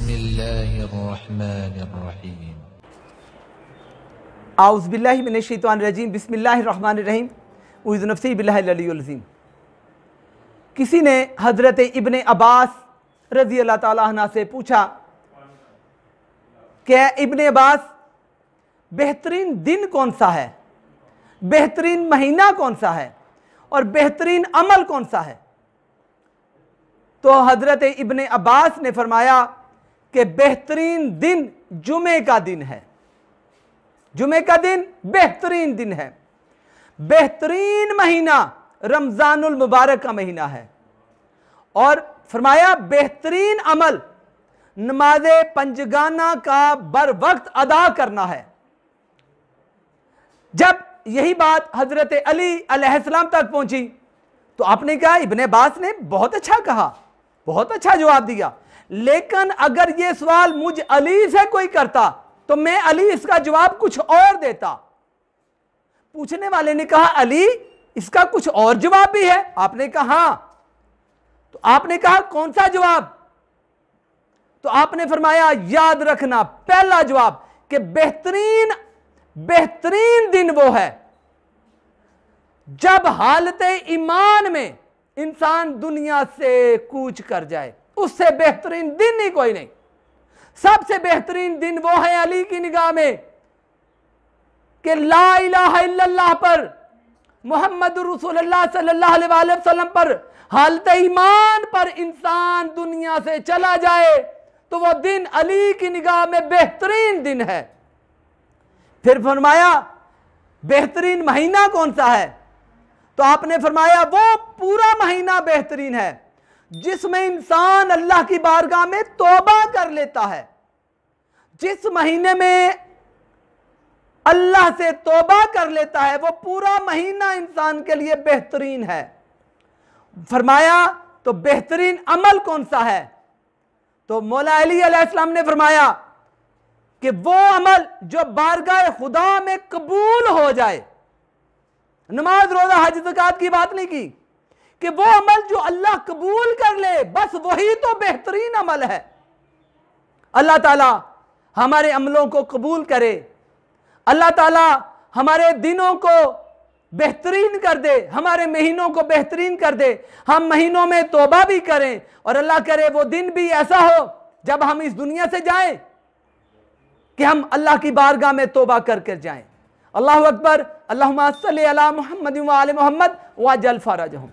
बिस्मिल्लाहिर्रहमानिर्रहीम। आउज़ुबिल्लाहि मिनश्शैतानिर्रजीम। बिस्मिल्लाहिर्रहमानिर्रहीम। उइज़ नफ्सी बिल्लाहिल अलिय्युल अज़ीम। किसी ने हज़रत इब्ने अब्बास रज़ी अल्लाह ताला अन्हु से पूछा कि इब्ने अब्बास, बेहतरीन दिन कौन सा है, बेहतरीन महीना कौन सा है और बेहतरीन अमल कौन सा है? तो हज़रत इब्ने अब्बास ने फरमाया कि बेहतरीन दिन जुमे का दिन है। जुमे का दिन बेहतरीन दिन है। बेहतरीन महीना रमज़ानुल मुबारक का महीना है। और फरमाया बेहतरीन अमल नमाज पंजगाना का बर वक्त अदा करना है। जब यही बात हजरत अली अलैहिस्सलाम तक पहुंची तो आपने कहा, इब्ने अब्बास ने बहुत अच्छा कहा, बहुत अच्छा जवाब दिया, लेकिन अगर यह सवाल मुझ अली से कोई करता तो मैं अली इसका जवाब कुछ और देता। पूछने वाले ने कहा, अली इसका कुछ और जवाब भी है? आपने कहा हाँ। तो आपने कहा कौन सा जवाब? तो आपने फरमाया, याद रखना पहला जवाब कि बेहतरीन दिन वो है जब हालत ईमान में इंसान दुनिया से कूच कर जाए। उससे बेहतरीन दिन ही कोई नहीं। सबसे बेहतरीन दिन वो है अली की निगाह में कि ला इलाहा इल्लल्लाह पर, मोहम्मद रसूलुल्लाह सल्लल्लाहु अलैहि वसल्लम पर, हालत ईमान पर इंसान दुनिया से चला जाए तो वो दिन अली की निगाह में बेहतरीन दिन है। फिर फरमाया बेहतरीन महीना कौन सा है? तो आपने फरमाया वो पूरा महीना बेहतरीन है जिसमें इंसान अल्लाह की बारगाह में तौबा कर लेता है। जिस महीने में अल्लाह से तौबा कर लेता है वो पूरा महीना इंसान के लिए बेहतरीन है। फरमाया तो बेहतरीन अमल कौन सा है? तो मौला अली अलैहिस्सलाम ने फरमाया कि वो अमल जो बारगाह खुदा में कबूल हो जाए। नमाज, रोजा, हज, ज़कात की बात नहीं की, कि वो अमल जो अल्लाह कबूल कर ले, बस वही तो बेहतरीन अमल है। अल्लाह ताला हमारे अमलों को कबूल करे। अल्लाह ताला हमारे दिनों को बेहतरीन कर दे, हमारे महीनों को बेहतरीन कर दे। हम महीनों में तौबा भी करें और अल्लाह करे वो दिन भी ऐसा हो जब हम इस दुनिया से जाएं कि हम अल्लाह की बारगाह में तौबा कर कर जाएं। अल्लाहु अकबर। अल्लाहुम्मा सल्ली अला मुहम्मद व आले मुहम्मद वअज्जल फरजहुम।